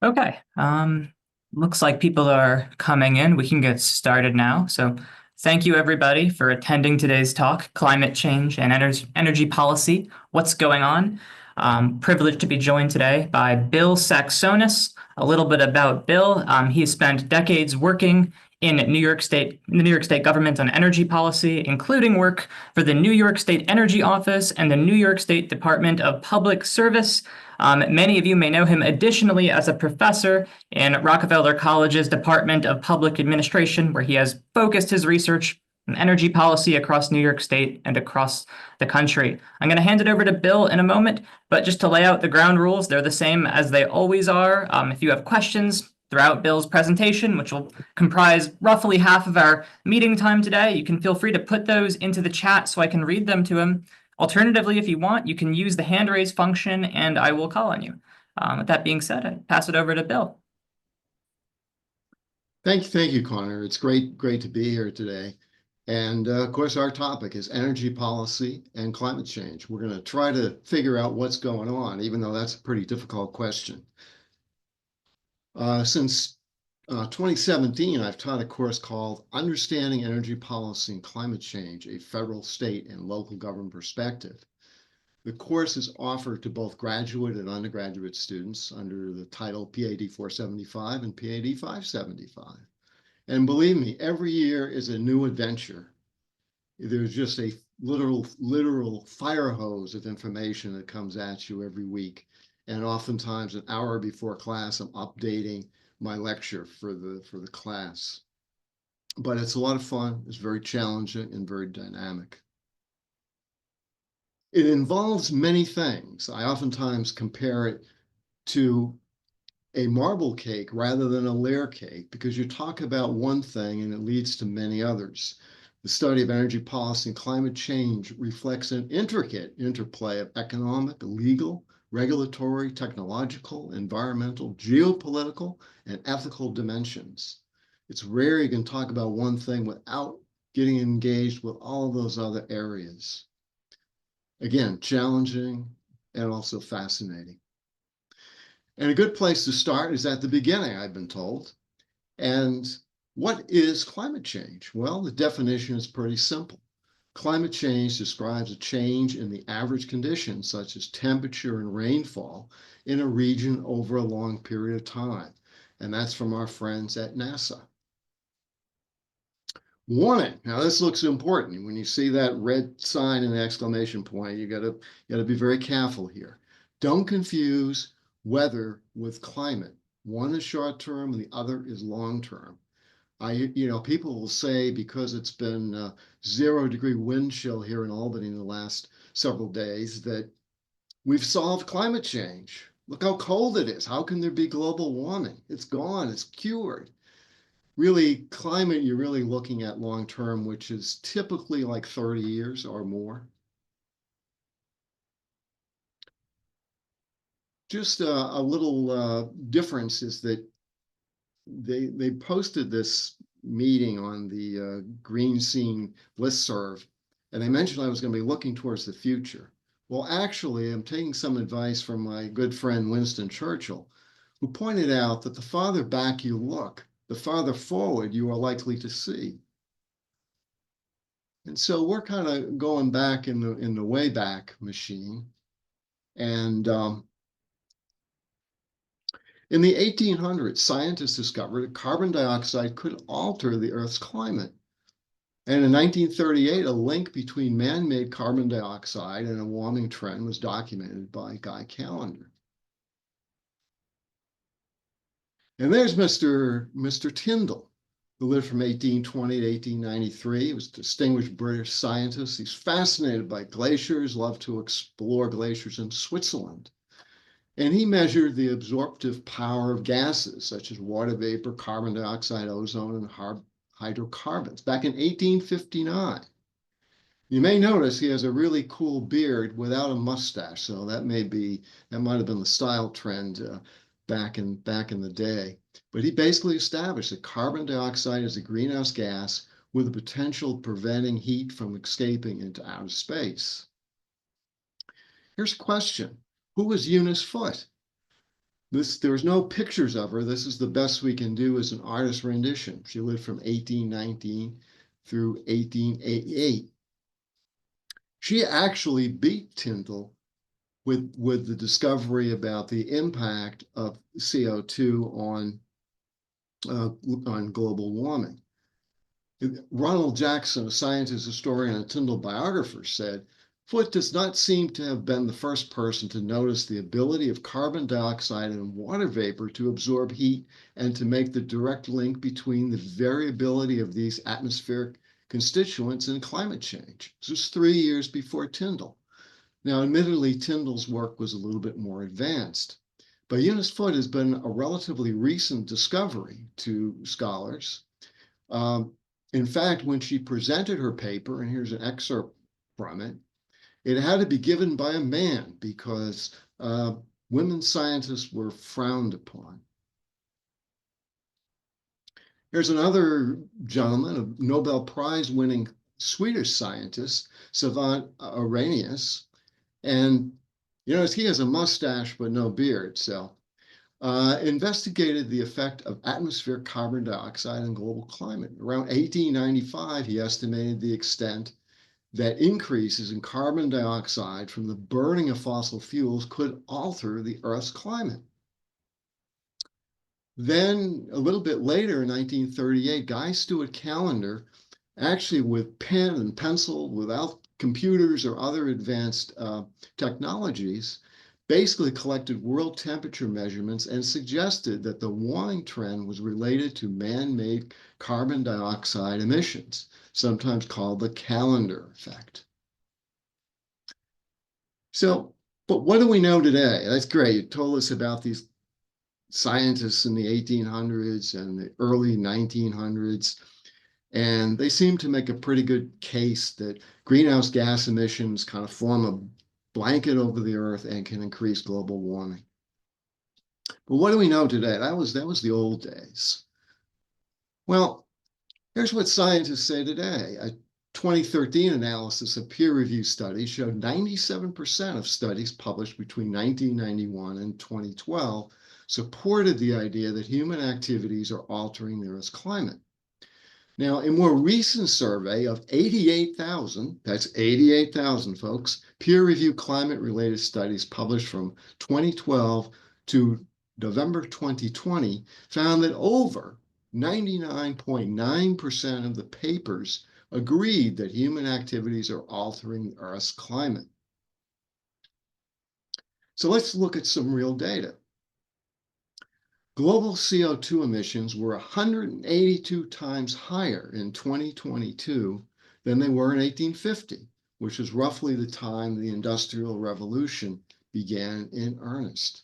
Okay. Looks like people are coming in. We can get started now. So, thank you everybody for attending today's talk, Climate Change and Energy Policy. What's going on? Privileged to be joined today by Bill Saxonis. A little bit about Bill. He spent decades working in the New York State government on energy policy, including work for the New York State Energy Office and the New York State Department of Public Service. Many of you may know him additionally as a professor in Rockefeller College's Department of Public Administration, where he has focused his research on energy policy across New York State and across the country. I'm going to hand it over to Bill in a moment, but just to lay out the ground rules, they're the same as they always are. If you have questions throughout Bill's presentation, which will comprise roughly half of our meeting time today, you can feel free to put those into the chat so I can read them to him. Alternatively, if you want, you can use the hand raise function and I will call on you. With that being said, I pass it over to Bill. Thank you, Connor. It's great to be here today. And of course, our topic is energy policy and climate change. We're going to try to figure out what's going on, even though that's a pretty difficult question. Since 2017, I've taught a course called Understanding Energy Policy and Climate Change, a Federal, State, and Local Government Perspective. The course is offered to both graduate and undergraduate students under the title PAD 475 and PAD 575. And believe me, every year is a new adventure. There's just a literal fire hose of information that comes at you every week. And oftentimes an hour before class, I'm updating my lecture for the class. But it's a lot of fun. It's very challenging and very dynamic. It involves many things. I oftentimes compare it to a marble cake rather than a layer cake because you talk about one thing and it leads to many others. The study of energy policy and climate change reflects an intricate interplay of economic, legal, regulatory, technological, environmental, geopolitical, and ethical dimensions. It's rare you can talk about one thing without getting engaged with all of those other areas. Again, challenging and also fascinating. And a good place to start is at the beginning, I've been told. And what is climate change? Well, the definition is pretty simple. Climate change describes a change in the average conditions, such as temperature and rainfall, in a region over a long period of time. And that's from our friends at NASA. Warning. Now, this looks important. When you see that red sign and the exclamation point, you gotta be very careful here. Don't confuse weather with climate. One is short term and the other is long term. People will say because it's been 0-degree wind chill here in Albany in the last several days that we've solved climate change. Look how cold it is. How can there be global warming? It's gone. It's cured. Really, climate, you're really looking at long term, which is typically like 30 years or more. Just a little difference is that they posted this meeting on the Green Scene listserv, and they mentioned I was going to be looking towards the future. Well, actually, I'm taking some advice from my good friend Winston Churchill, who pointed out that the farther back you look, the farther forward you are likely to see. And so we're kind of going back in the way back machine. And in the 1800s, scientists discovered that carbon dioxide could alter the Earth's climate. And in 1938, a link between man-made carbon dioxide and a warming trend was documented by Guy Callender. And there's Mr. Tyndall, who lived from 1820 to 1893. He was a distinguished British scientist. He's fascinated by glaciers, loved to explore glaciers in Switzerland. And he measured the absorptive power of gases such as water vapor, carbon dioxide, ozone, and hydrocarbons back in 1859. You may notice he has a really cool beard without a mustache, so that might have been the style trend back in the day. But he basically established that carbon dioxide is a greenhouse gas with the potential of preventing heat from escaping into outer space. Here's a question. Who was Eunice Foote? There's no pictures of her. This is the best we can do as an artist rendition. She lived from 1819 through 1888. She actually beat Tyndall with the discovery about the impact of CO2 on global warming. Ronald Jackson, a scientist, historian, and Tyndall biographer, said, Foote does not seem to have been the first person to notice the ability of carbon dioxide and water vapor to absorb heat and to make the direct link between the variability of these atmospheric constituents and climate change. This was 3 years before Tyndall. Now, admittedly, Tyndall's work was a little bit more advanced, but Eunice Foote has been a relatively recent discovery to scholars. In fact, when she presented her paper, and here's an excerpt from it, it had to be given by a man because women scientists were frowned upon. Here's another gentleman, a Nobel Prize winning Swedish scientist, Savant Arrhenius. And you notice he has a mustache but no beard. So investigated the effect of atmospheric carbon dioxide on global climate. Around 1895, he estimated the extent that increases in carbon dioxide from the burning of fossil fuels could alter the Earth's climate. Then, a little bit later, in 1938, Guy Stewart Callender, actually with pen and pencil, without computers or other advanced technologies, basically collected world temperature measurements and suggested that the warming trend was related to man-made carbon dioxide emissions, sometimes called the Callender effect. So, but what do we know today? That's great. You told us about these scientists in the 1800s and the early 1900s, and they seem to make a pretty good case that greenhouse gas emissions kind of form a blanket over the Earth and can increase global warming. But what do we know today? That was the old days. Well, here's what scientists say today. A 2013 analysis of peer-reviewed studies showed 97% of studies published between 1991 and 2012 supported the idea that human activities are altering the Earth's climate. Now, a more recent survey of 88,000, that's 88,000 folks, peer-reviewed climate-related studies published from 2012 to November 2020 found that over 99.9% of the papers agreed that human activities are altering the Earth's climate. So let's look at some real data. Global CO2 emissions were 182 times higher in 2022 than they were in 1850, which is roughly the time the Industrial Revolution began in earnest.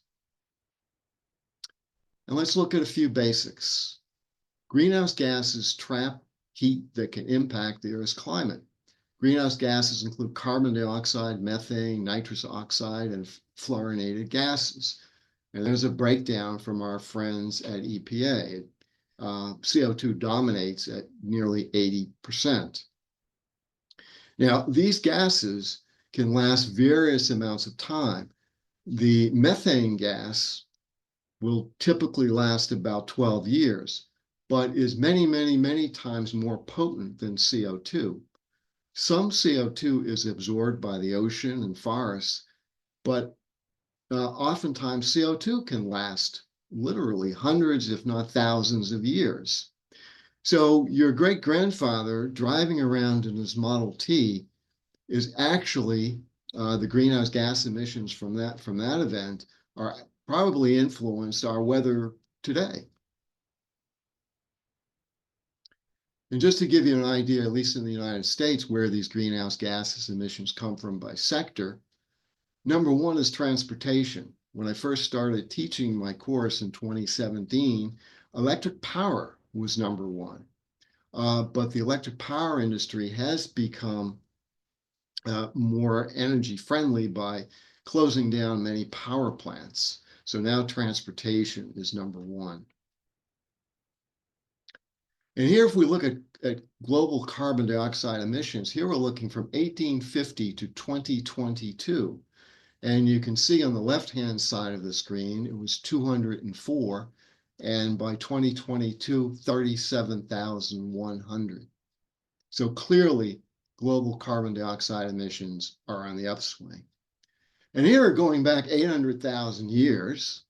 And let's look at a few basics. Greenhouse gases trap heat that can impact the Earth's climate. Greenhouse gases include carbon dioxide, methane, nitrous oxide, and fluorinated gases. And there's a breakdown from our friends at EPA. CO2 dominates at nearly 80%. Now, these gases can last various amounts of time. The methane gas will typically last about 12 years, but is many, many, many times more potent than CO2. Some CO2 is absorbed by the ocean and forests, but oftentimes CO2 can last literally hundreds, if not thousands of years. So your great-grandfather driving around in his Model T is actually the greenhouse gas emissions from that event are probably influenced our weather today. And just to give you an idea, at least in the United States, where these greenhouse gases emissions come from by sector, number one is transportation. When I first started teaching my course in 2017, electric power was number one. But the electric power industry has become more energy friendly by closing down many power plants. So now transportation is number one. And here, if we look at global carbon dioxide emissions, here we're looking from 1850 to 2022. And you can see on the left-hand side of the screen, it was 204. And by 2022, 37,100. So clearly, global carbon dioxide emissions are on the upswing. And here, going back 800,000 years,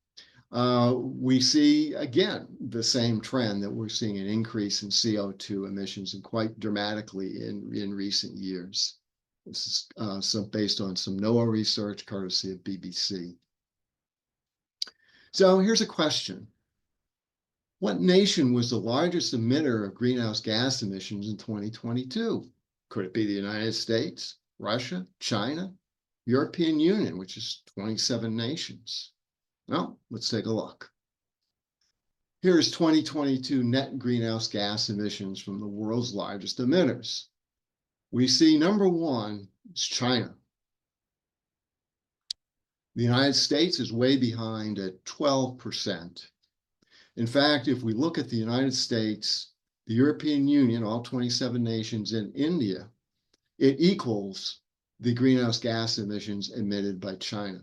we see, again, the same trend that we're seeing an increase in CO2 emissions, and quite dramatically in recent years. This is based on some NOAA research, courtesy of BBC. So here's a question. What nation was the largest emitter of greenhouse gas emissions in 2022? Could it be the United States, Russia, China, European Union, which is 27 nations? Well, let's take a look. Here is 2022 net greenhouse gas emissions from the world's largest emitters. We see number one is China. The United States is way behind at 12%. In fact, if we look at the United States, the European Union, all 27 nations, and India, it equals the greenhouse gas emissions emitted by China.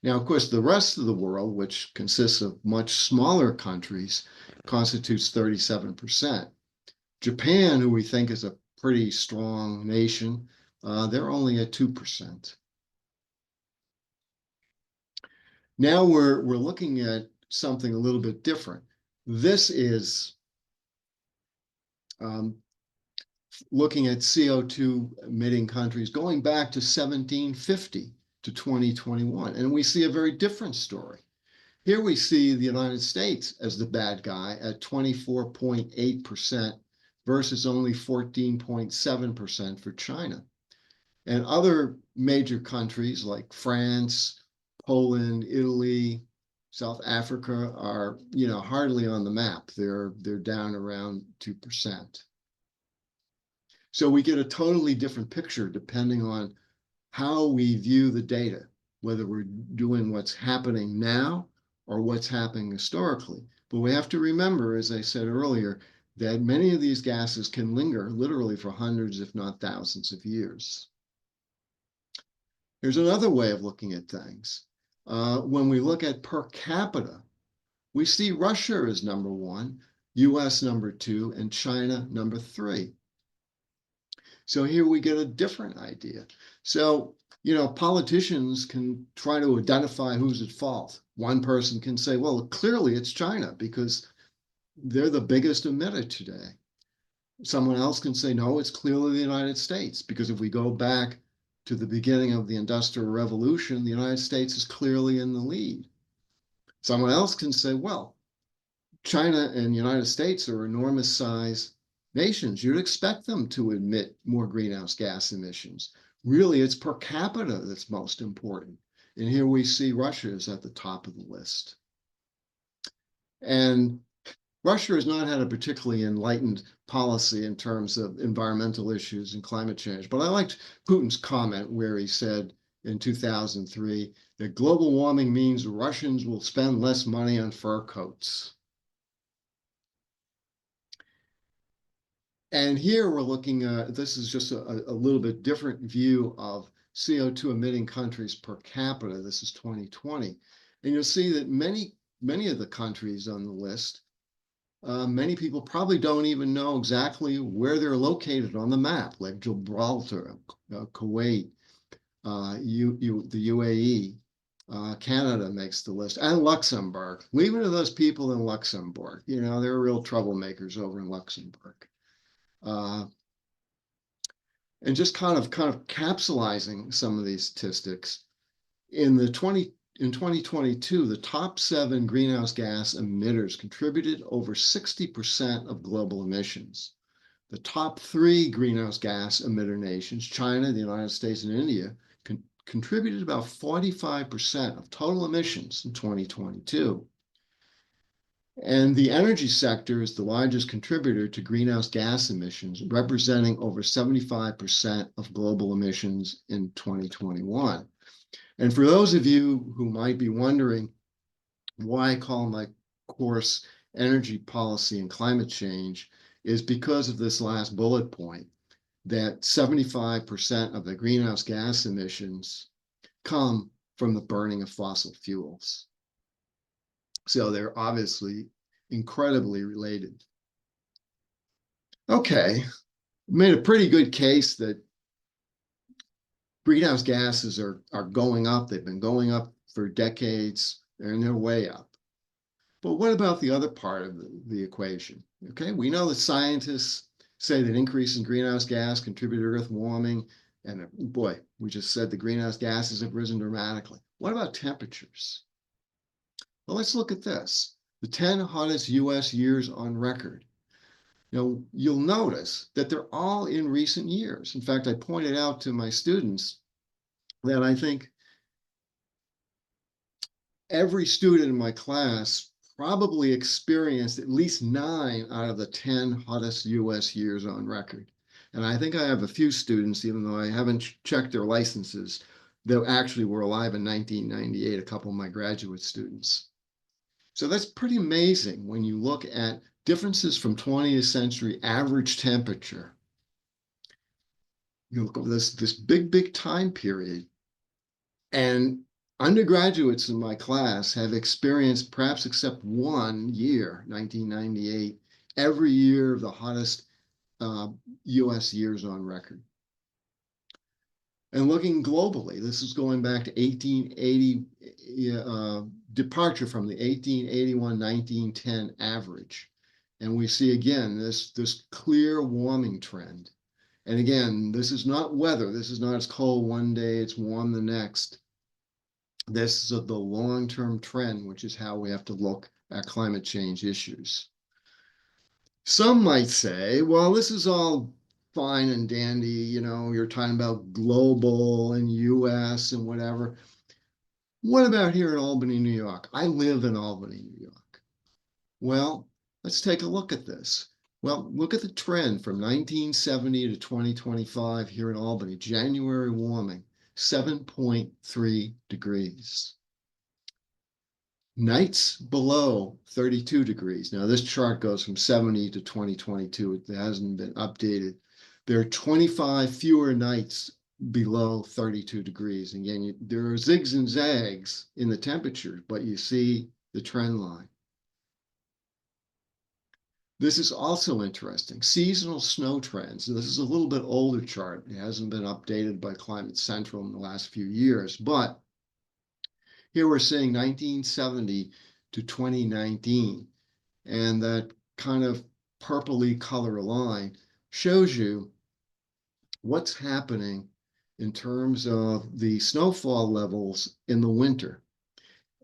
Now, of course, the rest of the world, which consists of much smaller countries, constitutes 37%. Japan, who we think is a pretty strong nation, they're only at 2%. Now we're looking at something a little bit different. This is looking at CO2 emitting countries going back to 1750 to 2021, and we see a very different story. Here we see the United States as the bad guy at 24.8% versus only 14.7% for China. And other major countries like France, Poland, Italy, South Africa are, hardly on the map. They're down around 2%. So we get a totally different picture depending on how we view the data, whether we're doing what's happening now or what's happening historically. But we have to remember, as I said earlier, that many of these gases can linger literally for hundreds, if not thousands of years. Here's another way of looking at things. When we look at per capita, we see Russia as number one, US number two, and China number three. So here we get a different idea. So, politicians can try to identify who's at fault. One person can say, well, clearly it's China because they're the biggest emitter today. Someone else can say, no, it's clearly the United States, because if we go back to the beginning of the Industrial Revolution, the United States is clearly in the lead. Someone else can say, well, China and the United States are enormous size nations. You'd expect them to emit more greenhouse gas emissions. Really, it's per capita that's most important. And here we see Russia is at the top of the list. And Russia has not had a particularly enlightened policy in terms of environmental issues and climate change. But I liked Putin's comment where he said in 2003 that global warming means Russians will spend less money on fur coats. And here we're looking at, this is just a little bit different view of CO2 emitting countries per capita. This is 2020. And you'll see that many of the countries on the list, many people probably don't even know exactly where they're located on the map, like Gibraltar, Kuwait, the UAE, Canada makes the list, and Luxembourg. Leave it to those people in Luxembourg. They're real troublemakers over in Luxembourg. And just kind of capsulizing some of these statistics, in 2022, the top 7 greenhouse gas emitters contributed over 60% of global emissions. The top 3 greenhouse gas emitter nations, China, the United States, and India, contributed about 45% of total emissions in 2022. And the energy sector is the largest contributor to greenhouse gas emissions, representing over 75% of global emissions in 2021. And for those of you who might be wondering why I call my course Energy Policy and Climate Change, is because of this last bullet point, that 75% of the greenhouse gas emissions come from the burning of fossil fuels. So they're obviously incredibly related. Okay, made a pretty good case that greenhouse gases are going up. They've been going up for decades, and they're way up. But what about the other part of the equation? Okay, we know that scientists say that increase in greenhouse gas contribute to Earth warming. And boy, we just said the greenhouse gases have risen dramatically. What about temperatures? Well, let's look at this. The 10 hottest US years on record. Now, you'll notice that they're all in recent years. In fact, I pointed out to my students that I think every student in my class probably experienced at least 9 out of the 10 hottest US years on record. And I think I have a few students, even though I haven't checked their licenses, that actually were alive in 1998, a couple of my graduate students. So that's pretty amazing when you look at differences from 20th century average temperature. You look over this big time period, and undergraduates in my class have experienced, perhaps except one year, 1998, every year of the hottest US years on record. And looking globally, this is going back to 1880, departure from the 1881-1910 average. And we see again this clear warming trend. And again, this is not weather. This is not it's cold one day, it's warm the next. This is the long-term trend, which is how we have to look at climate change issues. Some might say, well, this is all fine and dandy, you're talking about global and US and whatever. What about here in Albany, New York? I live in Albany, New York. Well, let's take a look at this. Well, look at the trend from 1970 to 2025 here in Albany. January warming, 7.3 degrees. Nights below 32 degrees. Now, this chart goes from 70 to 2022. It hasn't been updated. There are 25 fewer nights below 32 degrees. Again, there are zigs and zags in the temperature, but you see the trend line. This is also interesting. Seasonal snow trends. This is a little bit older chart. It hasn't been updated by Climate Central in the last few years, but here we're seeing 1970 to 2019, and that kind of purpley color line shows you what's happening in terms of the snowfall levels in the winter.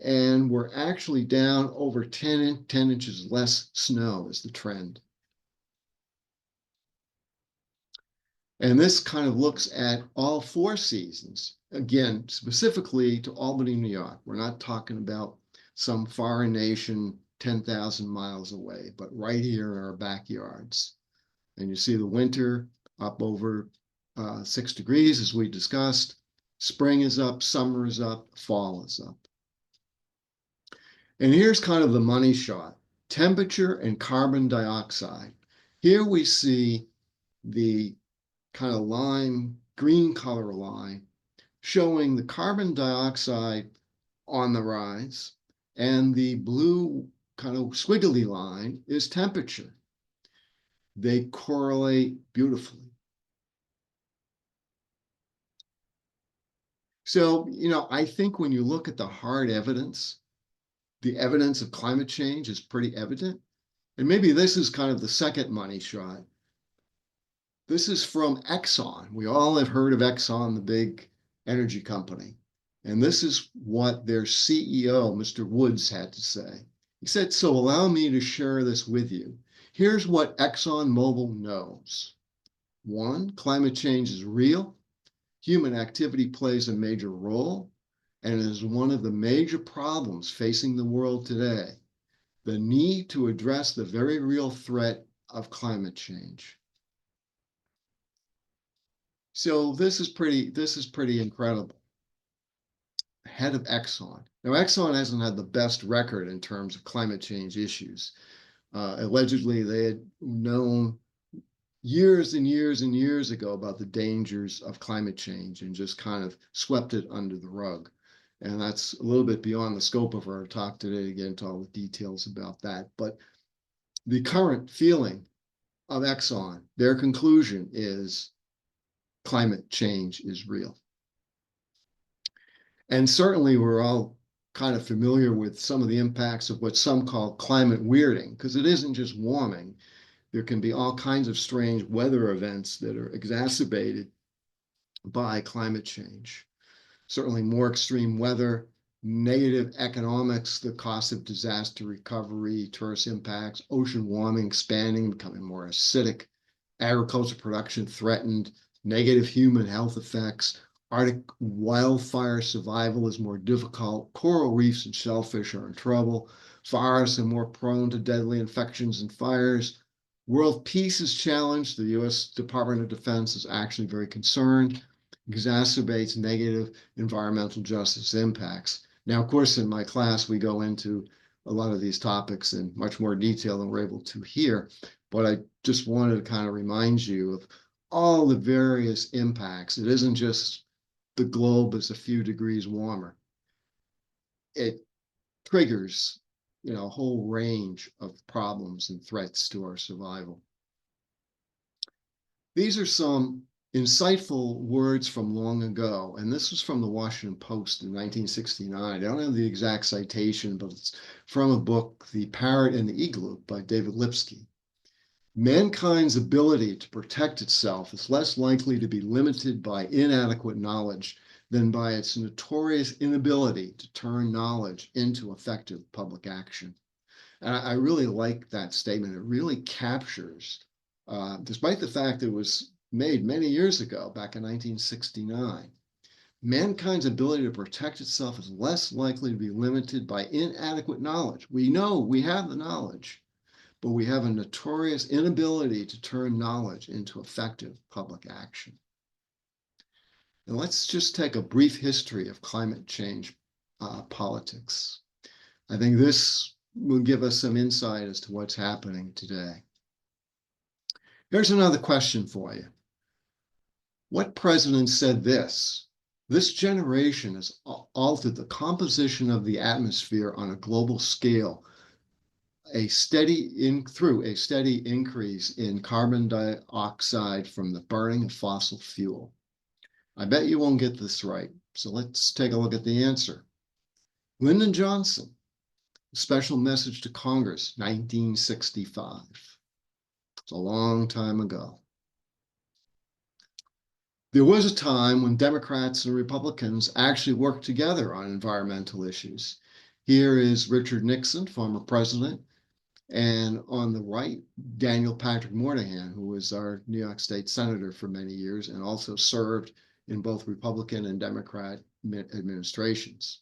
And we're actually down over 10 inches less snow is the trend. And this kind of looks at all 4 seasons. Again, specifically to Albany, New York. We're not talking about some foreign nation 10,000 miles away, but right here in our backyards. And you see the winter up over 6 degrees, as we discussed. Spring is up, summer is up, fall is up. And here's kind of the money shot, temperature and carbon dioxide. Here we see the kind of lime, green color line, showing the carbon dioxide on the rise, and the blue kind of squiggly line is temperature. They correlate beautifully. So, I think when you look at the hard evidence, the evidence of climate change is pretty evident. And maybe this is kind of the second money shot. This is from Exxon. We all have heard of Exxon, the big energy company. And this is what their CEO, Mr. Woods, had to say. He said, so allow me to share this with you. Here's what ExxonMobil knows. 1, climate change is real. Human activity plays a major role and is one of the major problems facing the world today. The need to address the very real threat of climate change. So this is pretty incredible. Head of Exxon. Now, Exxon hasn't had the best record in terms of climate change issues. Allegedly, they had known years and years and years ago about the dangers of climate change and just kind of swept it under the rug. And that's a little bit beyond the scope of our talk today to get into all the details about that. But the current feeling of Exxon, their conclusion is climate change is real. And certainly we're all kind of familiar with some of the impacts of what some call climate weirding, because it isn't just warming. There can be all kinds of strange weather events that are exacerbated by climate change. Certainly more extreme weather, negative economics, the cost of disaster recovery, tourist impacts, ocean warming, expanding, becoming more acidic, agriculture production threatened, negative human health effects, Arctic wildfire survival is more difficult, coral reefs and shellfish are in trouble, forests are more prone to deadly infections and fires. World peace is challenged. The US Department of Defense is actually very concerned, exacerbates negative environmental justice impacts. Now, of course, in my class, we go into a lot of these topics in much more detail than we're able to here, but I just wanted to kind of remind you of all the various impacts. It isn't just the globe is a few degrees warmer. It triggers, a whole range of problems and threats to our survival. These are some insightful words from long ago, and this was from the Washington Post in 1969. I don't have the exact citation, but it's from a book, The Parrot and the Igloo by David Lipsky. Mankind's ability to protect itself is less likely to be limited by inadequate knowledge than by its notorious inability to turn knowledge into effective public action. And I really like that statement. It really captures, despite the fact that it was made many years ago, back in 1969, mankind's ability to protect itself is less likely to be limited by inadequate knowledge. We know we have the knowledge, but we have a notorious inability to turn knowledge into effective public action. And let's just take a brief history of climate change politics. I think this will give us some insight as to what's happening today. Here's another question for you. What president said this? This generation has altered the composition of the atmosphere on a global scale through a steady increase in carbon dioxide from the burning of fossil fuel. I bet you won't get this right, so let's take a look at the answer. Lyndon Johnson, Special Message to Congress, 1965. It's a long time ago. There was a time when Democrats and Republicans actually worked together on environmental issues. Here is Richard Nixon, former president, and on the right, Daniel Patrick Moynihan, who was our New York State senator for many years and also served in both Republican and Democrat administrations.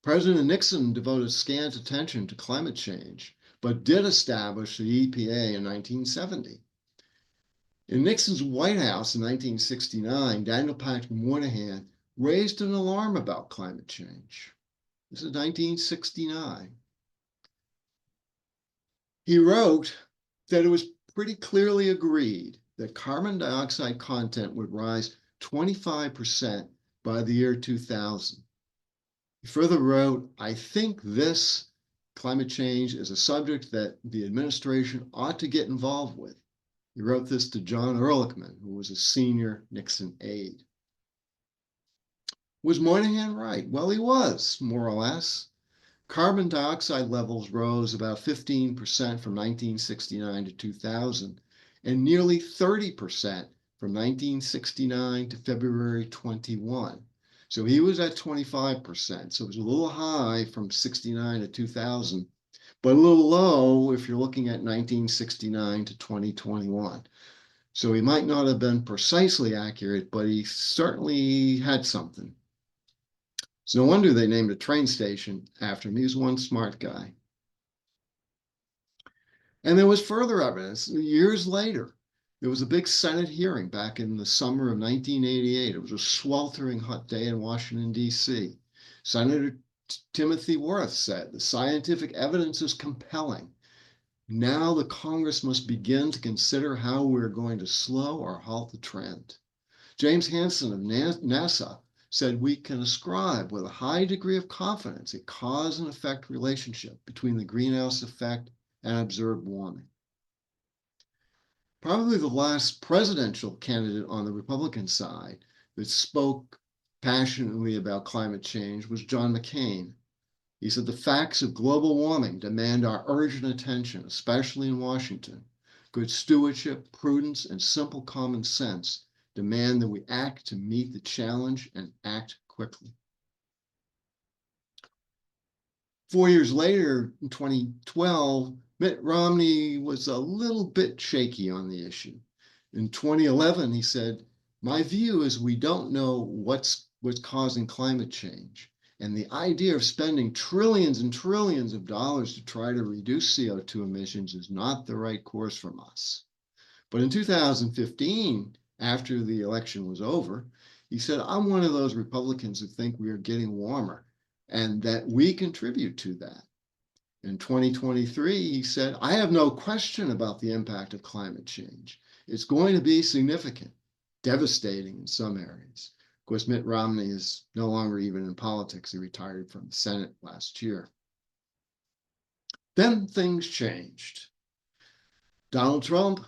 President Nixon devoted scant attention to climate change, but did establish the EPA in 1970. In Nixon's White House in 1969, Daniel Patrick Moynihan raised an alarm about climate change. This is 1969. He wrote that it was pretty clearly agreed that carbon dioxide content would rise 25% by the year 2000. He further wrote, I think this climate change is a subject that the administration ought to get involved with. He wrote this to John Ehrlichman, who was a senior Nixon aide. Was Moynihan right? Well, he was, more or less. Carbon dioxide levels rose about 15% from 1969 to 2000, and nearly 30% from 1969 to February 21. So he was at 25%. So it was a little high from 69 to 2000, but a little low if you're looking at 1969 to 2021. So he might not have been precisely accurate, but he certainly had something. It's no wonder they named a train station after him. He was one smart guy. And there was further evidence. Years later, there was a big Senate hearing back in the summer of 1988. It was a sweltering hot day in Washington, D.C. Senator Timothy Worth said, the scientific evidence is compelling. Now the Congress must begin to consider how we're going to slow or halt the trend. James Hansen of NASA said we can ascribe with a high degree of confidence a cause and effect relationship between the greenhouse effect and observed warming. Probably the last presidential candidate on the Republican side that spoke passionately about climate change was John McCain. He said the facts of global warming demand our urgent attention, especially in Washington. Good stewardship, prudence, and simple common sense demand that we act to meet the challenge and act quickly. 4 years later, in 2012, Mitt Romney was a little bit shaky on the issue. In 2011, he said, "My view is we don't know what's causing climate change. And the idea of spending trillions and trillions of dollars to try to reduce CO2 emissions is not the right course from us." But in 2015, after the election was over, he said, "I'm one of those Republicans who think we are getting warmer and that we contribute to that." In 2023, he said, "I have no question about the impact of climate change. It's going to be significant, devastating in some areas." Of course, Mitt Romney is no longer even in politics. He retired from the Senate last year. Then things changed. Donald Trump,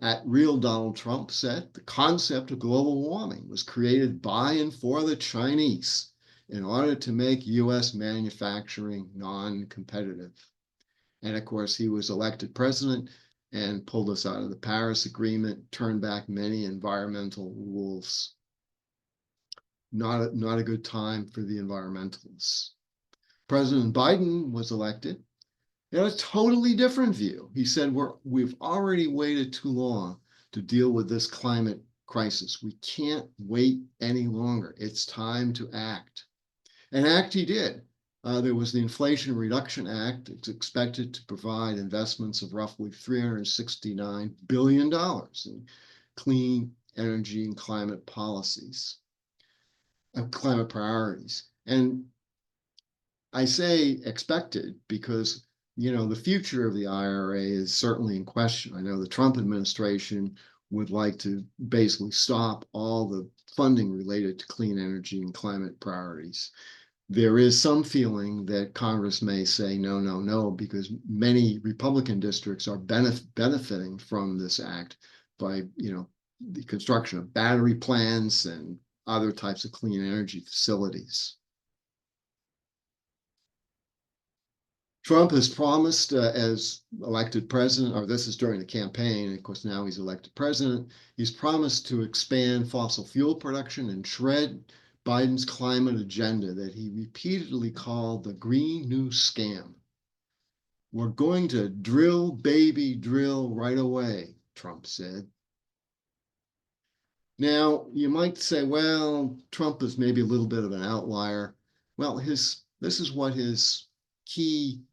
at Real Donald Trump, said the concept of global warming was created by and for the Chinese in order to make US manufacturing non-competitive. And of course, he was elected president and pulled us out of the Paris Agreement, turned back many environmental rules. Not a good time for the environmentalists. President Biden was elected. He had a totally different view. He said, we've already waited too long to deal with this climate crisis. We can't wait any longer. It's time to act. And act he did. There was the Inflation Reduction Act. It's expected to provide investments of roughly $369 billion in clean energy and climate policies, climate priorities. And I say expected because, the future of the IRA is certainly in question. I know the Trump administration would like to basically stop all the funding related to clean energy and climate priorities. There is some feeling that Congress may say no, no, no, because many Republican districts are benefiting from this act by, the construction of battery plants and other types of clean energy facilities. Trump has promised as elected president, or this is during the campaign, of course now he's elected president, he's promised to expand fossil fuel production and shred Biden's climate agenda that he repeatedly called the Green New Scam. "We're going to drill, baby, drill right away," Trump said. Now, you might say, well, Trump is maybe a little bit of an outlier. Well, this is what his key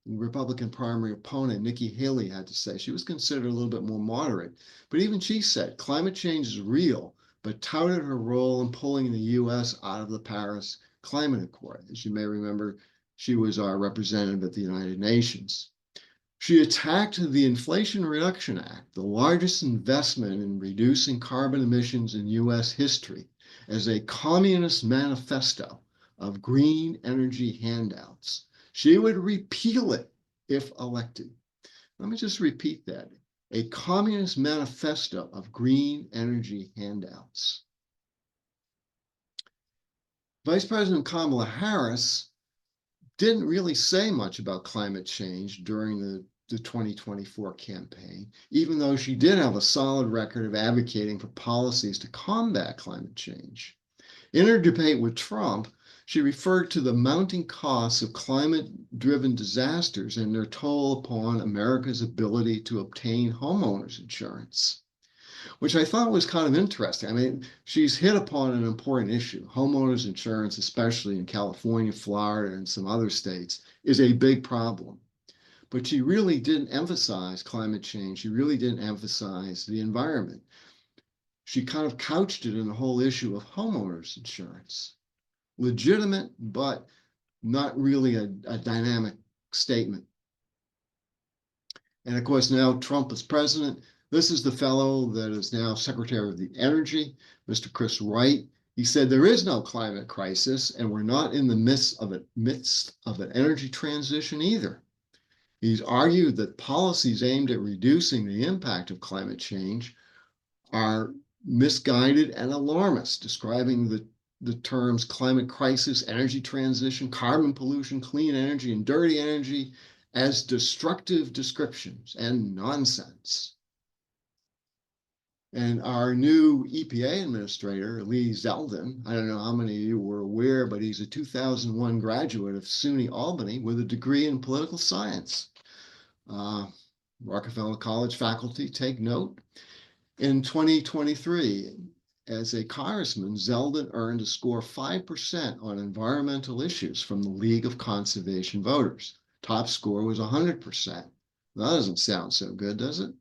Republican primary opponent, Nikki Haley, had to say. She was considered a little bit more moderate, but even she said climate change is real, but touted her role in pulling the US out of the Paris Climate Accord. As you may remember, she was our representative at the United Nations. She attacked the Inflation Reduction Act, the largest investment in reducing carbon emissions in US history, as a communist manifesto of green energy handouts. She would repeal it if elected. Let me just repeat that. A communist manifesto of green energy handouts. Vice President Kamala Harris didn't really say much about climate change during the 2024 campaign, even though she did have a solid record of advocating for policies to combat climate change. In her debate with Trump, she referred to the mounting costs of climate-driven disasters and their toll upon America's ability to obtain homeowners insurance, which I thought was kind of interesting. I mean, she's hit upon an important issue. Homeowners insurance, especially in California, Florida, and some other states, is a big problem. But she really didn't emphasize climate change. She really didn't emphasize the environment. She kind of couched it in the whole issue of homeowners insurance. Legitimate, but not really a dynamic statement. And of course, now Trump is president. This is the fellow that is now Secretary of the Energy, Mr. Chris Wright. He said there is no climate crisis, and we're not in the midst of an energy transition either. He's argued that policies aimed at reducing the impact of climate change are misguided and alarmist, describing the terms climate crisis, energy transition, carbon pollution, clean energy, and dirty energy as destructive descriptions and nonsense. And our new EPA administrator, Lee Zeldin, I don't know how many of you were aware, but he's a 2001 graduate of SUNY Albany with a degree in political science. Rockefeller College faculty, take note. In 2023, as a congressman, Zeldin earned a score 5% on environmental issues from the League of Conservation Voters. Top score was 100%. That doesn't sound so good, does it?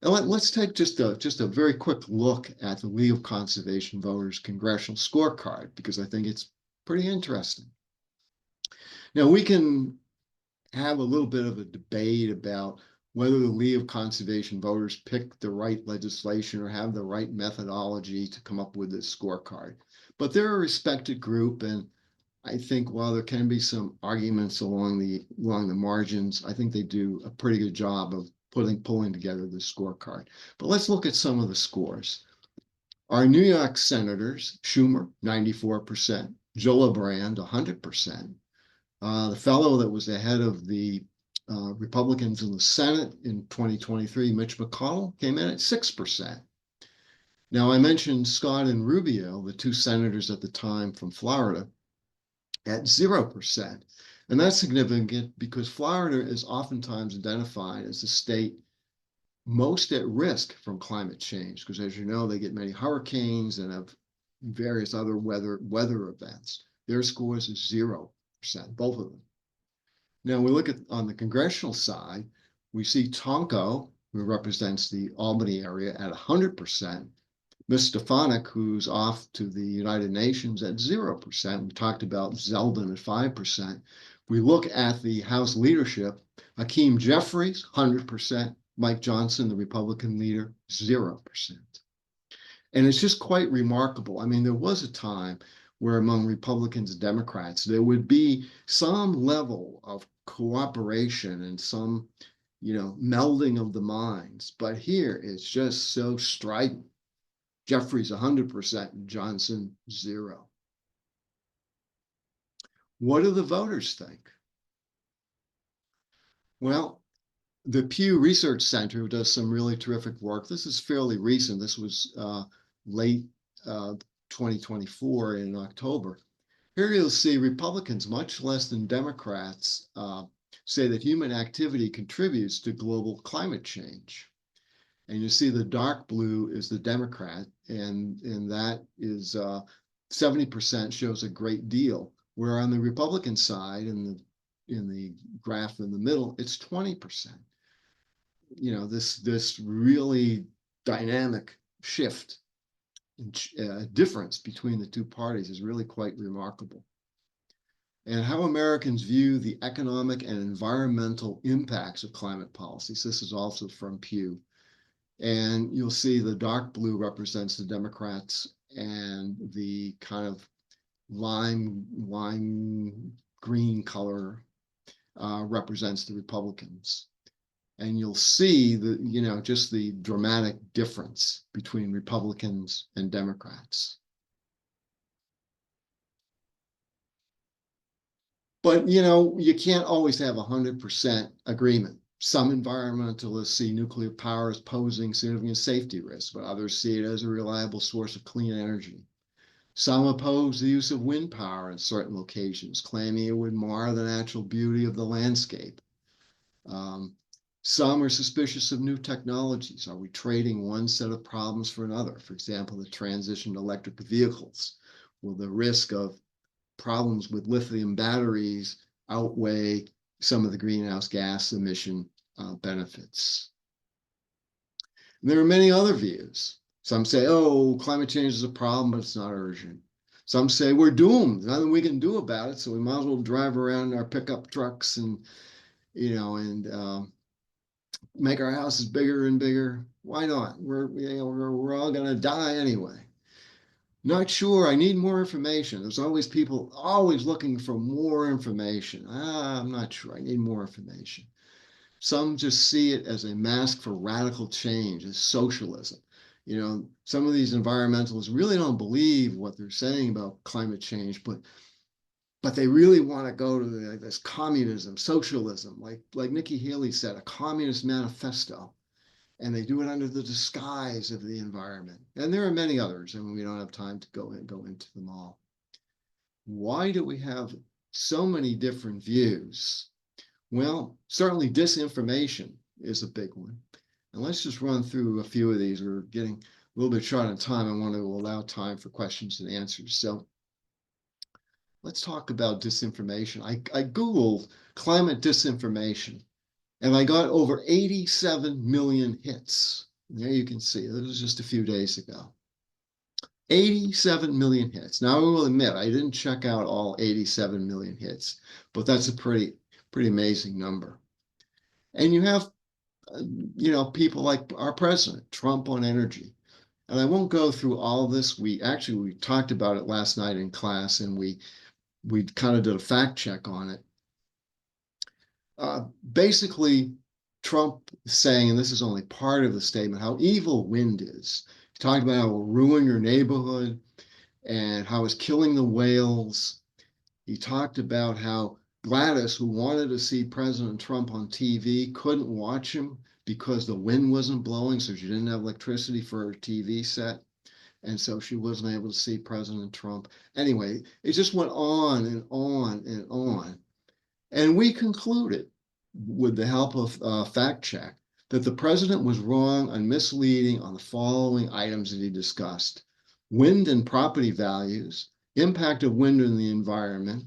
And let's take just a very quick look at the League of Conservation Voters congressional scorecard, because I think it's pretty interesting. Now, we can have a little bit of a debate about whether the League of Conservation Voters picked the right legislation or have the right methodology to come up with this scorecard. But they're a respected group, and I think while there can be some arguments along the margins, I think they do a pretty good job of pulling together the scorecard. But let's look at some of the scores. Our New York senators, Schumer, 94%, Gillibrand, 100%. The fellow that was ahead of the Republicans in the Senate in 2023, Mitch McConnell, came in at 6%. Now, I mentioned Scott and Rubio, the two senators at the time from Florida, at 0%. And that's significant because Florida is oftentimes identified as the state most at risk from climate change, because as you know, they get many hurricanes and have various other weather events. Their scores is 0%, both of them. Now we look at on the congressional side, we see Tonko, who represents the Albany area, at 100%. Ms. Stefanik, who's off to the United Nations, at 0%. We talked about Zeldin at 5%. We look at the House leadership, Hakeem Jeffries, 100%. Mike Johnson, the Republican leader, 0%. And it's just quite remarkable. I mean, there was a time where among Republicans and Democrats, there would be some level of cooperation and some, melding of the minds. But here it's just so strident. Jeffries 100%, and Johnson 0. What do the voters think? Well, the Pew Research Center does some really terrific work. This is fairly recent. This was late 2024 in October. Here you'll see Republicans, much less than Democrats, say that human activity contributes to global climate change. And you see the dark blue is the Democrat, and that is 70% shows a great deal. Where on the Republican side, in the graph in the middle, it's 20%. This really dynamic shift, difference between the two parties is really quite remarkable. And how Americans view the economic and environmental impacts of climate policies. This is also from Pew. And you'll see the dark blue represents the Democrats and the kind of lime green color represents the Republicans. And you'll see just the dramatic difference between Republicans and Democrats. But, you can't always have 100% agreement. Some environmentalists see nuclear power as posing significant safety risks, but others see it as a reliable source of clean energy. Some oppose the use of wind power in certain locations, claiming it would mar the natural beauty of the landscape. Some are suspicious of new technologies. Are we trading one set of problems for another? For example, the transition to electric vehicles. Will the risk of problems with lithium batteries outweigh some of the greenhouse gas emission benefits? And there are many other views. Some say, oh, climate change is a problem, but it's not urgent. Some say we're doomed. There's nothing we can do about it, so we might as well drive around in our pickup trucks and make our houses bigger and bigger. Why not? We're all going to die anyway. Not sure. I need more information. There's always people always looking for more information. I'm not sure. I need more information. Some just see it as a mask for radical change, as socialism. Some of these environmentalists really don't believe what they're saying about climate change, but they really want to go to this communism, socialism, like Nikki Haley said, a communist manifesto. And they do it under the disguise of the environment. And there are many others, and we don't have time to go into them all. Why do we have so many different views? Well, certainly disinformation is a big one. And let's just run through a few of these. We're getting a little bit short on time. I want to allow time for questions and answers. So let's talk about disinformation. I Googled climate disinformation, and I got over 87 million hits. There you can see, this was just a few days ago. 87 million hits. Now, I will admit, I didn't check out all 87 million hits, but that's a pretty amazing number. And you have, people like our president, Trump, on energy. And I won't go through all this. We talked about it last night in class, and we kind of did a fact check on it. Basically, Trump is saying, and this is only part of the statement, how evil wind is. He talked about how it will ruin your neighborhood and how it's killing the whales. He talked about how Gladys, who wanted to see President Trump on TV, couldn't watch him because the wind wasn't blowing, so she didn't have electricity for her TV set. And so she wasn't able to see President Trump. Anyway, it just went on and on and on. And we concluded, with the help of fact check, that the president was wrong and misleading on the following items that he discussed: wind and property values, impact of wind in the environment,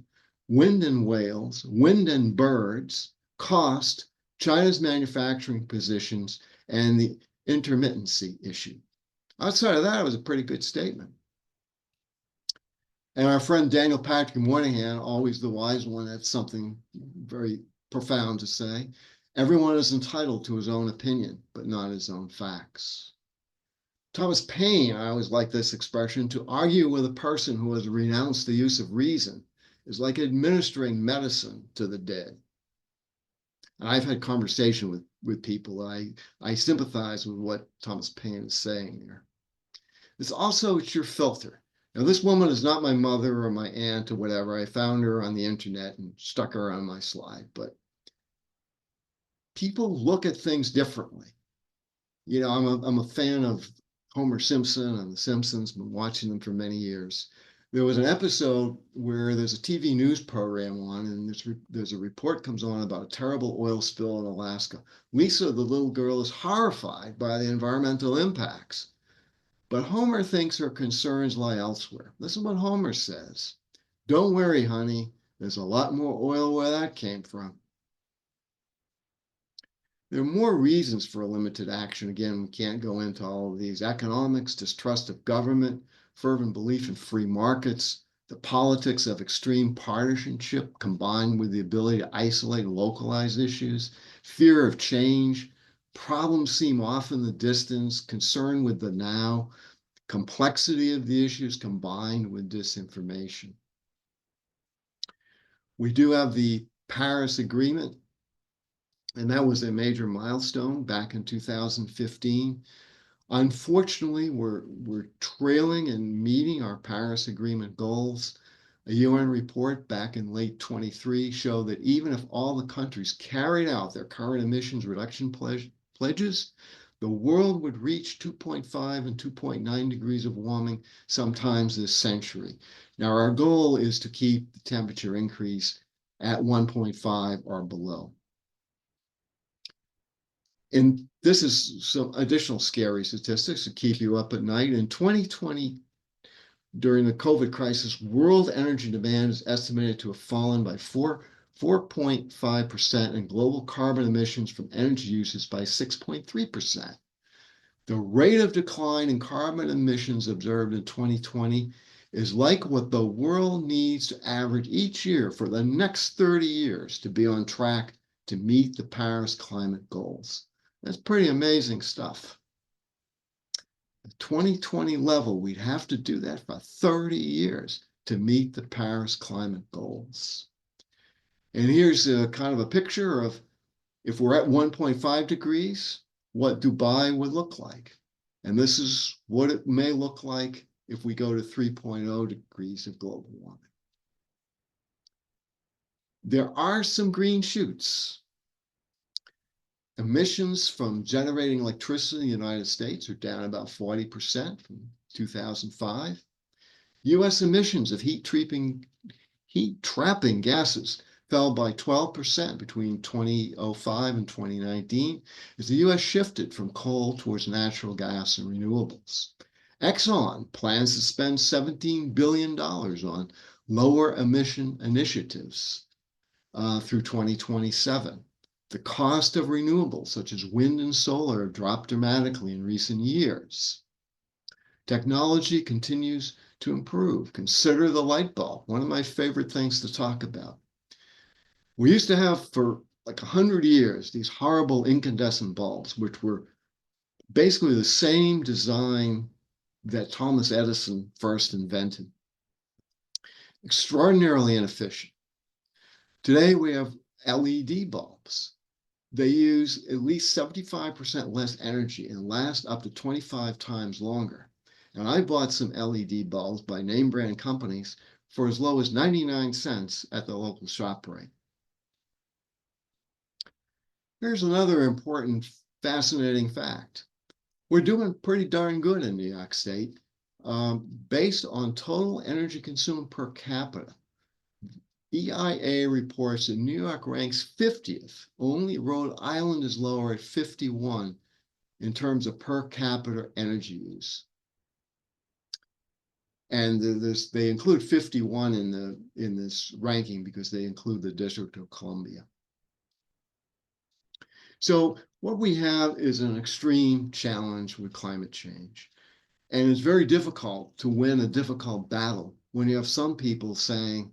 wind and whales, wind and birds, cost, China's manufacturing positions, and the intermittency issue. Outside of that, it was a pretty good statement. And our friend Daniel Patrick Moynihan, always the wise one, had something very profound to say. Everyone is entitled to his own opinion, but not his own facts. Thomas Paine, I always like this expression: to argue with a person who has renounced the use of reason is like administering medicine to the dead. And I've had conversation with people. I sympathize with what Thomas Paine is saying there. It's your filter. Now, this woman is not my mother or my aunt or whatever. I found her on the internet and stuck her on my slide. But people look at things differently. I'm a fan of Homer Simpson and The Simpsons. Been watching them for many years. There was an episode where there's a TV news program on, and there's a report comes on about a terrible oil spill in Alaska. Lisa, the little girl, is horrified by the environmental impacts. But Homer thinks her concerns lie elsewhere. Listen to what Homer says. Don't worry, honey. There's a lot more oil where that came from. There are more reasons for limited action. Again, we can't go into all of these. Economics, distrust of government, fervent belief in free markets, the politics of extreme partisanship combined with the ability to isolate and localize issues, fear of change, problems seem off in the distance, concern with the now, complexity of the issues combined with disinformation. We do have the Paris Agreement, and that was a major milestone back in 2015. Unfortunately, we're trailing in meeting our Paris Agreement goals. A UN report back in late 23 showed that even if all the countries carried out their current emissions reduction pledges, the world would reach 2.5 and 2.9 degrees of warming sometimes this century. Now, our goal is to keep the temperature increase at 1.5 or below. And this is some additional scary statistics to keep you up at night. In 2020, during the COVID crisis, world energy demand is estimated to have fallen by 4.5%, and global carbon emissions from energy uses by 6.3%. The rate of decline in carbon emissions observed in 2020 is like what the world needs to average each year for the next 30 years to be on track to meet the Paris climate goals. That's pretty amazing stuff. The 2020 level, we'd have to do that for 30 years to meet the Paris climate goals. And here's a kind of a picture of if we're at 1.5 degrees, what Dubai would look like. And this is what it may look like if we go to 3.0 degrees of global warming. There are some green shoots. Emissions from generating electricity in the United States are down about 40% from 2005. US emissions of heat-trapping gases fell by 12% between 2005 and 2019 as the US shifted from coal towards natural gas and renewables. Exxon plans to spend $17 billion on lower emission initiatives through 2027. The cost of renewables, such as wind and solar, have dropped dramatically in recent years. Technology continues to improve. Consider the light bulb, one of my favorite things to talk about. We used to have for like 100 years these horrible incandescent bulbs, which were basically the same design that Thomas Edison first invented. Extraordinarily inefficient. Today we have LED bulbs. They use at least 75% less energy and last up to 25 times longer. And I bought some LED bulbs by name brand companies for as low as 99 cents at the local ShopRite. Here's another important, fascinating fact. We're doing pretty darn good in New York State. Based on total energy consumed per capita, EIA reports that New York ranks 50th. Only Rhode Island is lower at 51 in terms of per capita energy use. And they include 51 in this ranking because they include the District of Columbia. So what we have is an extreme challenge with climate change. And it's very difficult to win a difficult battle when you have some people saying,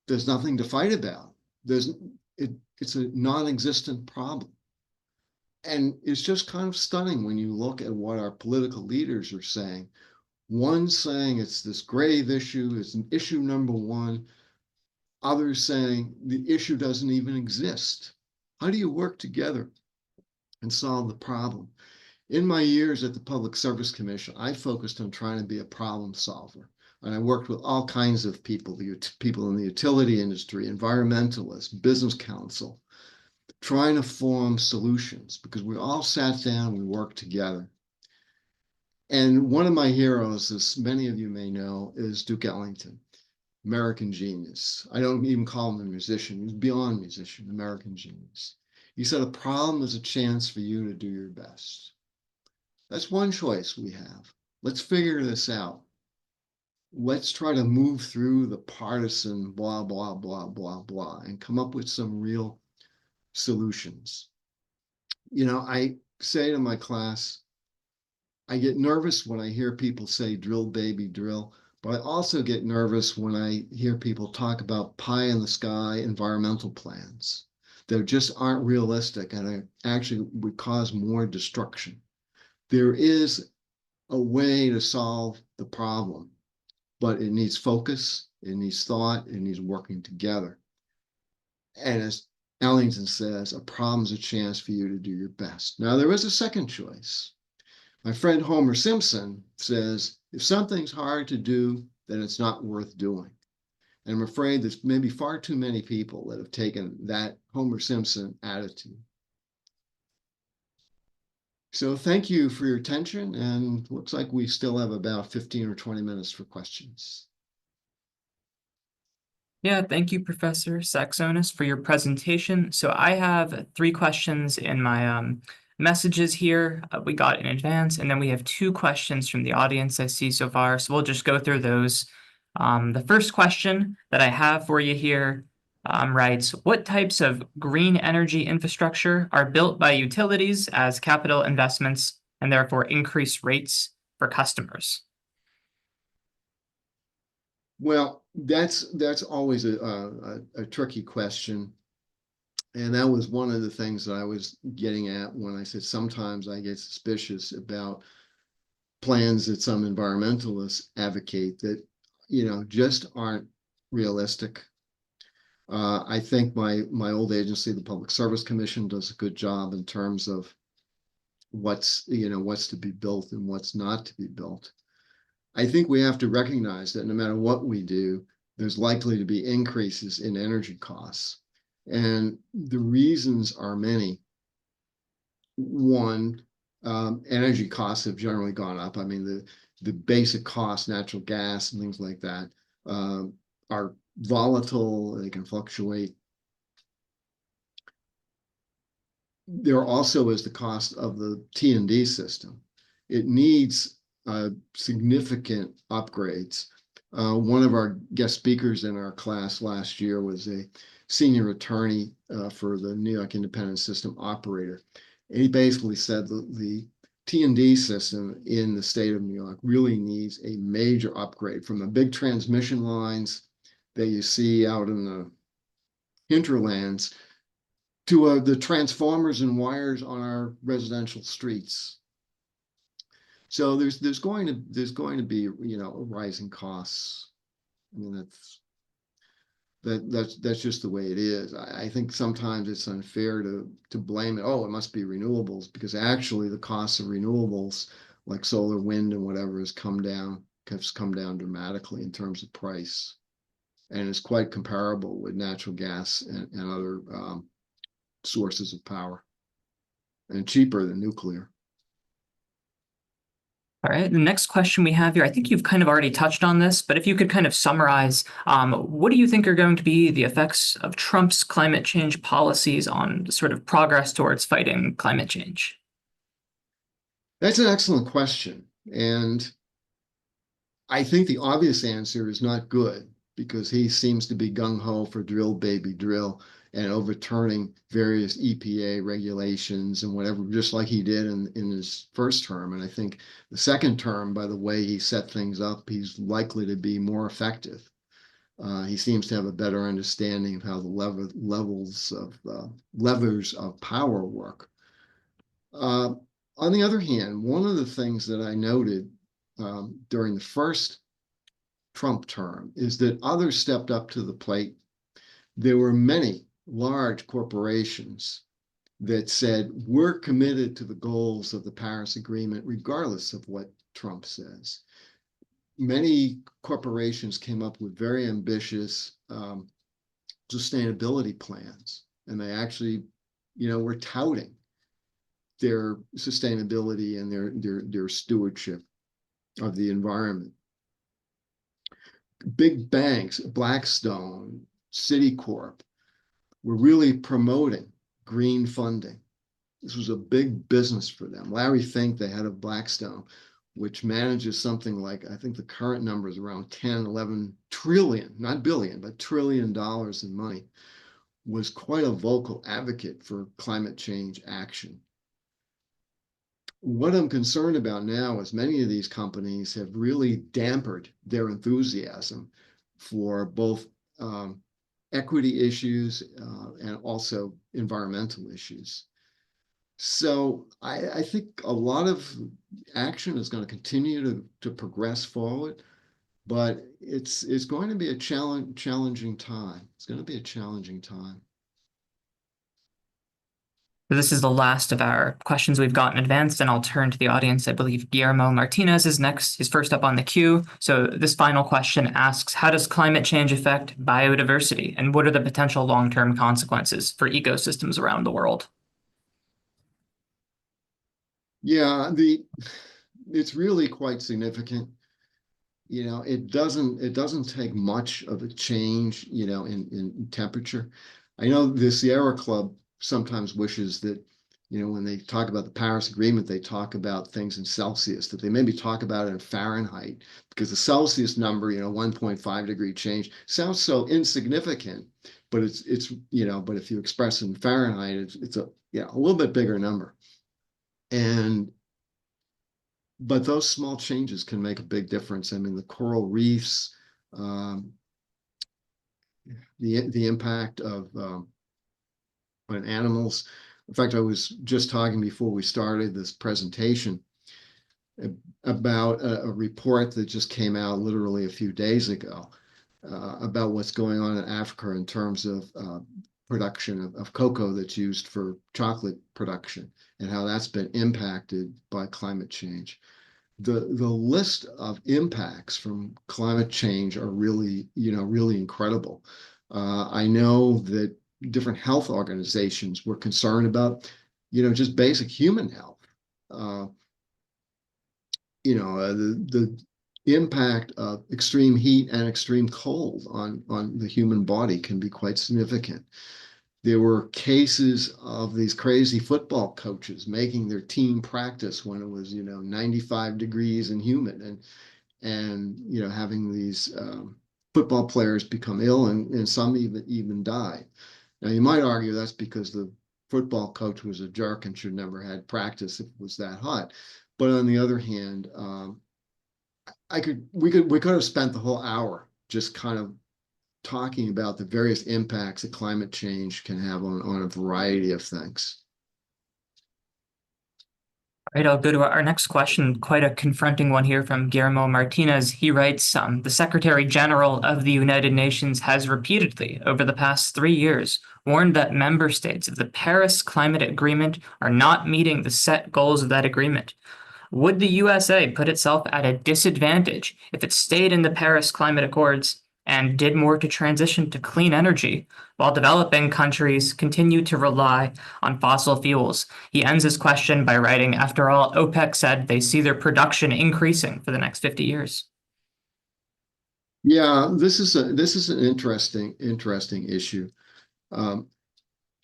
there's nothing to fight about. It's a non-existent problem. And it's just kind of stunning when you look at what our political leaders are saying. One saying it's this grave issue, it's an issue number one. Others saying the issue doesn't even exist. How do you work together and solve the problem? In my years at the Public Service Commission, I focused on trying to be a problem solver. And I worked with all kinds of people, people in the utility industry, environmentalists, business council, trying to form solutions because we all sat down, we worked together. And one of my heroes, as many of you may know, is Duke Ellington, American genius. I don't even call him a musician. He's beyond musician, American genius. He said, a problem is a chance for you to do your best. That's one choice we have. Let's figure this out. Let's try to move through the partisan blah, blah, blah, blah, blah, and come up with some real solutions. You know, I say to my class, I get nervous when I hear people say drill, baby, drill, but I also get nervous when I hear people talk about pie in the sky environmental plans that just aren't realistic and actually would cause more destruction. There is a way to solve the problem, but it needs focus, it needs thought, it needs working together. And as Ellington says, a problem is a chance for you to do your best. Now, there is a second choice. My friend Homer Simpson says, if something's hard to do, then it's not worth doing. And I'm afraid there's maybe far too many people that have taken that Homer Simpson attitude. So thank you for your attention, and looks like we still have about 15 or 20 minutes for questions. Yeah, thank you, Professor Saxonis, for your presentation. So I have 3 questions in my messages here we got in advance, and then we have 2 questions from the audience I see so far. So we'll just go through those. The first question that I have for you here writes, what types of green energy infrastructure are built by utilities as capital investments and therefore increase rates for customers? Well, that's always a tricky question. And that was one of the things that I was getting at when I said sometimes I get suspicious about plans that some environmentalists advocate that, just aren't realistic. I think my old agency, the Public Service Commission, does a good job in terms of what's to be built and what's not to be built. I think we have to recognize that no matter what we do, there's likely to be increases in energy costs. And the reasons are many. One, energy costs have generally gone up. I mean, the basic costs, natural gas and things like that, are volatile. They can fluctuate. There also is the cost of the T&D system. It needs significant upgrades. One of our guest speakers in our class last year was a senior attorney for the New York Independent System Operator. And he basically said the T&D system in the state of New York really needs a major upgrade, from the big transmission lines that you see out in the hinterlands to the transformers and wires on our residential streets. So there's going to be rising costs. I mean, that's just the way it is. I think sometimes it's unfair to blame it. Oh, it must be renewables, because actually the costs of renewables like solar, wind, and whatever has come down dramatically in terms of price, and it's quite comparable with natural gas and other sources of power, and cheaper than nuclear. All right, the next question we have here, I think you've kind of already touched on this, but if you could kind of summarize, what do you think are going to be the effects of Trump's climate change policies on the sort of progress towards fighting climate change? That's an excellent question. And I think the obvious answer is not good, because he seems to be gung-ho for drill, baby, drill, and overturning various EPA regulations and whatever, just like he did in his first term. And I think the second term, by the way he set things up, he's likely to be more effective. He seems to have a better understanding of how the levers of power work. On the other hand, one of the things that I noted during the first Trump term is that others stepped up to the plate. There were many large corporations that said, we're committed to the goals of the Paris Agreement, regardless of what Trump says. Many corporations came up with very ambitious sustainability plans, and they actually, were touting their sustainability and their stewardship of the environment. Big banks, Blackstone, Citicorp, were really promoting green funding. This was a big business for them. Larry Fink, the head of Blackstone, which manages something like, I think the current number is around 10, 11 trillion, not billion, but trillion dollars in money, was quite a vocal advocate for climate change action. What I'm concerned about now is many of these companies have really dampened their enthusiasm for both equity issues and also environmental issues. So I think a lot of action is going to continue to progress forward, but it's going to be a challenging time. It's going to be a challenging time. This is the last of our questions we've gotten advanced, and I'll turn to the audience. I believe Guillermo Martinez is next. He's first up on the queue. So this final question asks, how does climate change affect biodiversity, and what are the potential long-term consequences for ecosystems around the world? Yeah, it's really quite significant. It doesn't take much of a change, in temperature. I know the Sierra Club sometimes wishes that, when they talk about the Paris Agreement, they talk about things in Celsius, that they maybe talk about it in Fahrenheit, because the Celsius number, 1.5 degree change sounds so insignificant, but but if you express it in Fahrenheit, it's a little bit bigger number. But those small changes can make a big difference. I mean, the coral reefs, the impact of on animals. In fact, I was just talking before we started this presentation about a report that just came out literally a few days ago about what's going on in Africa in terms of production of cocoa that's used for chocolate production and how that's been impacted by climate change. The list of impacts from climate change are really, really incredible. I know that different health organizations were concerned about, just basic human health. Uh, the impact of extreme heat and extreme cold on the human body can be quite significant. There were cases of these crazy football coaches making their team practice when it was, 95 degrees and humid, and having these football players become ill, and some even die. Now you might argue that's because the football coach was a jerk and should never had practice if it was that hot. But on the other hand, we could have spent the whole hour just kind of talking about the various impacts that climate change can have on a variety of things. All right, I'll go to our next question, quite a confronting one here from Guillermo Martinez. He writes, the Secretary General of the United Nations has repeatedly, over the past 3 years, warned that member states of the Paris Climate Agreement are not meeting the set goals of that agreement. Would the USA put itself at a disadvantage if it stayed in the Paris Climate Accords and did more to transition to clean energy, while developing countries continue to rely on fossil fuels? He ends his question by writing, after all, OPEC said they see their production increasing for the next 50 years. Yeah, this is an interesting issue. Um,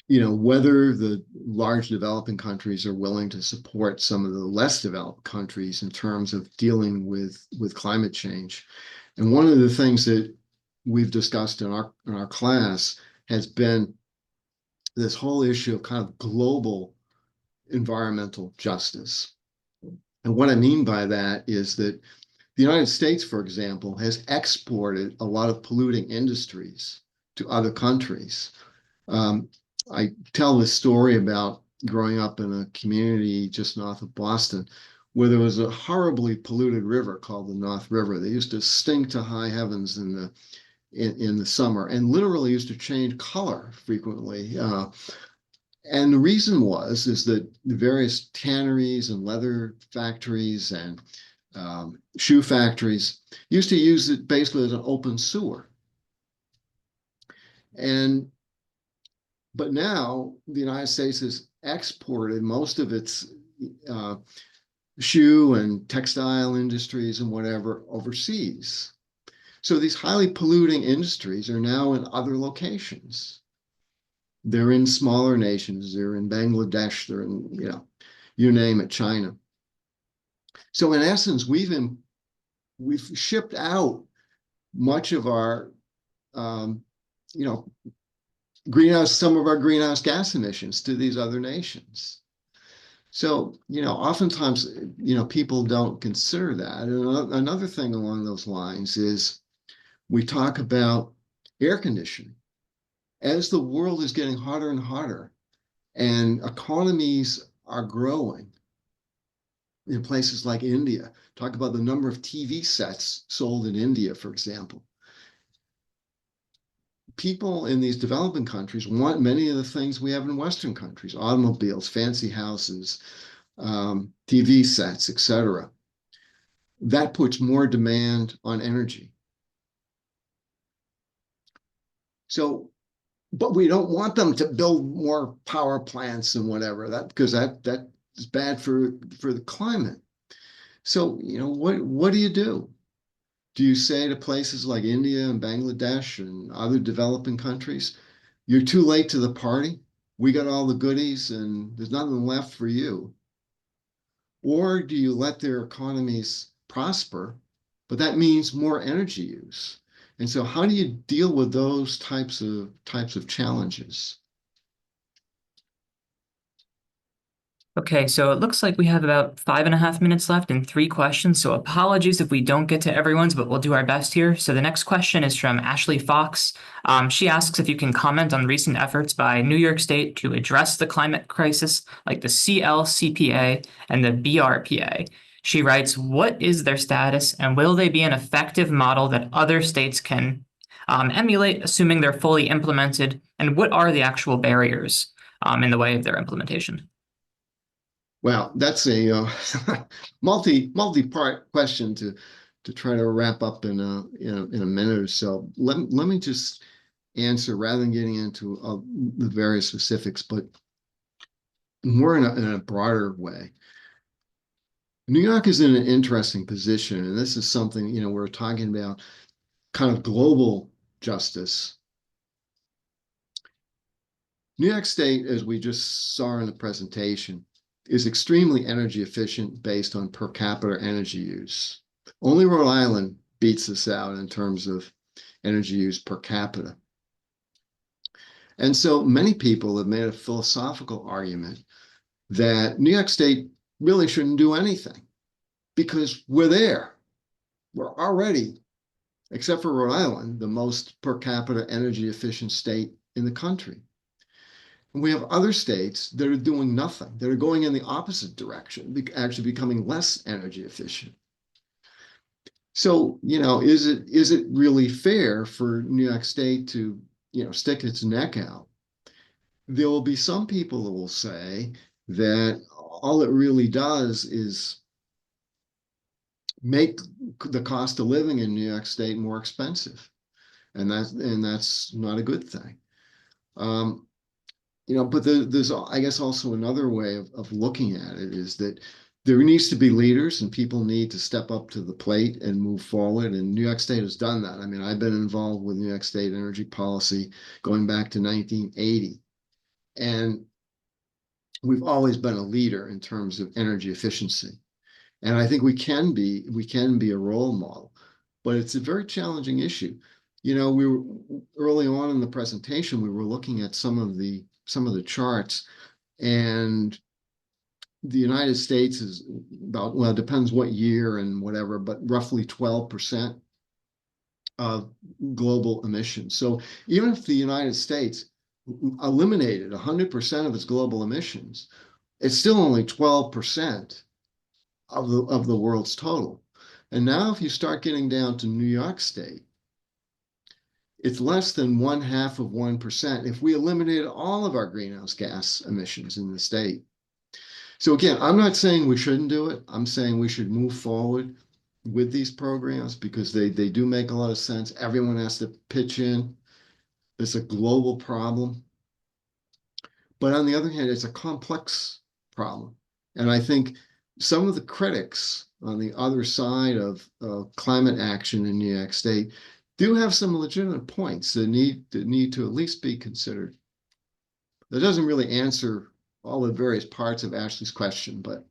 whether the large developing countries are willing to support some of the less developed countries in terms of dealing with climate change. And one of the things that we've discussed in our class has been this whole issue of kind of global environmental justice. And what I mean by that is that the United States, for example, has exported a lot of polluting industries to other countries. I tell this story about growing up in a community just north of Boston where there was a horribly polluted river called the North River. They used to stink to high heavens in the summer and literally used to change color frequently. And the reason is that the various tanneries and leather factories and shoe factories used to use it basically as an open sewer. But now the United States has exported most of its shoe and textile industries and whatever overseas. So these highly polluting industries are now in other locations. They're in smaller nations. They're in Bangladesh. They're in, you name it, China. So in essence, we've shipped out much of our, some of our greenhouse gas emissions to these other nations. So, oftentimes, people don't consider that. And another thing along those lines is we talk about air conditioning. As the world is getting hotter and hotter and economies are growing in places like India, talk about the number of TV sets sold in India, for example. People in these developing countries want many of the things we have in Western countries: automobiles, fancy houses, TV sets, etc. That puts more demand on energy. So, but we don't want them to build more power plants and whatever, because that is bad for the climate. So, what do you do? Do you say to places like India and Bangladesh and other developing countries, you're too late to the party? We got all the goodies and there's nothing left for you. Or do you let their economies prosper, but that means more energy use? And so how do you deal with those types of challenges? Okay, so it looks like we have about 5.5 minutes left and three questions. So apologies if we don't get to everyone's, but we'll do our best here. So the next question is from Ashley Fox. She asks if you can comment on recent efforts by New York State to address the climate crisis, like the CLCPA and the BRPA. She writes, what is their status and will they be an effective model that other states can emulate, assuming they're fully implemented? And what are the actual barriers in the way of their implementation? Well, that's a multi-part question to try to wrap up in a minute or so. Let me just answer rather than getting into the various specifics, but more in a broader way. New York is in an interesting position, and this is something, we're talking about kind of global justice. New York State, as we just saw in the presentation, is extremely energy efficient based on per capita energy use. Only Rhode Island beats us out in terms of energy use per capita. And so many people have made a philosophical argument that New York State really shouldn't do anything because we're there. We're already, except for Rhode Island, the most per capita energy efficient state in the country. And we have other states that are doing nothing, that are going in the opposite direction, actually becoming less energy efficient. So, is it really fair for New York State to, stick its neck out? There will be some people that will say that all it really does is make the cost of living in New York State more expensive, and that's not a good thing. But there's, I guess, also another way of looking at it is that there needs to be leaders and people need to step up to the plate and move forward. And New York State has done that. I mean, I've been involved with New York State energy policy going back to 1980. And we've always been a leader in terms of energy efficiency. And I think we can be a role model, but it's a very challenging issue. We were early on in the presentation, we were looking at some of the charts, and the United States is about, well, it depends what year and whatever, but roughly 12% of global emissions. So even if the United States eliminated 100% of its global emissions, it's still only 12% of the world's total. And now if you start getting down to New York State, it's less than 0.5% if we eliminated all of our greenhouse gas emissions in the state. So again, I'm not saying we shouldn't do it. I'm saying we should move forward with these programs because they do make a lot of sense. Everyone has to pitch in. It's a global problem. But on the other hand, it's a complex problem. And I think some of the critics on the other side of climate action in New York State do have some legitimate points that need to at least be considered. That doesn't really answer all the various parts of Ashley's question, but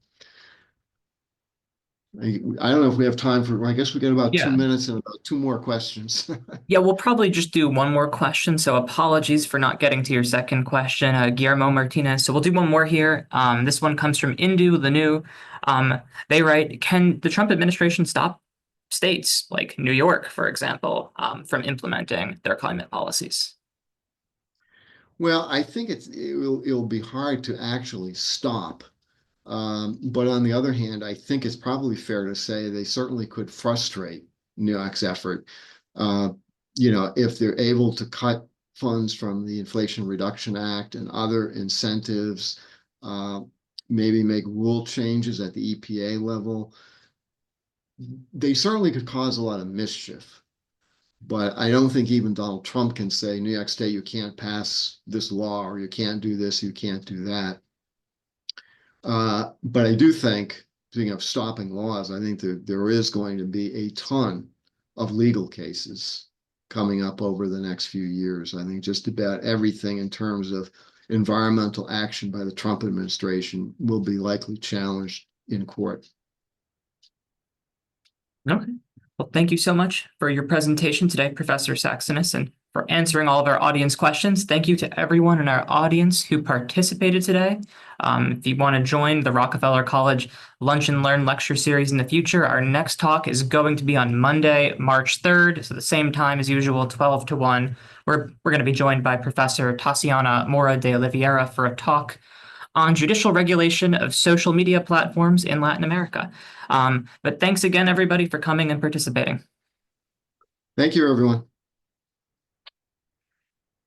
I don't know if we have time for, I guess we got about 2 minutes and about two more questions. Yeah, we'll probably just do one more question. So apologies for not getting to your second question, Guillermo Martinez. So we'll do one more here. This one comes from Indu Lanu. They write, can the Trump administration stop states like New York, for example, from implementing their climate policies? Well, I think it'll be hard to actually stop. But on the other hand, I think it's probably fair to say they certainly could frustrate New York's effort. If they're able to cut funds from the Inflation Reduction Act and other incentives, maybe make rule changes at the EPA level, they certainly could cause a lot of mischief. But I don't think even Donald Trump can say, New York State, you can't pass this law, or you can't do this, you can't do that. But I do think, speaking of stopping laws, I think there is going to be a ton of legal cases coming up over the next few years. I think just about everything in terms of environmental action by the Trump administration will be likely challenged in court. Okay. Well, thank you so much for your presentation today, Professor Saxonis, and for answering all of our audience questions. Thank you to everyone in our audience who participated today. If you want to join the Rockefeller College Lunch and Learn lecture series in the future, our next talk is going to be on Monday, March 3rd, so the same time as usual, 12 to 1. We're going to be joined by Professor Tassiana Mora de Oliveira for a talk on judicial regulation of social media platforms in Latin America. But thanks again, everybody, for coming and participating. Thank you, everyone.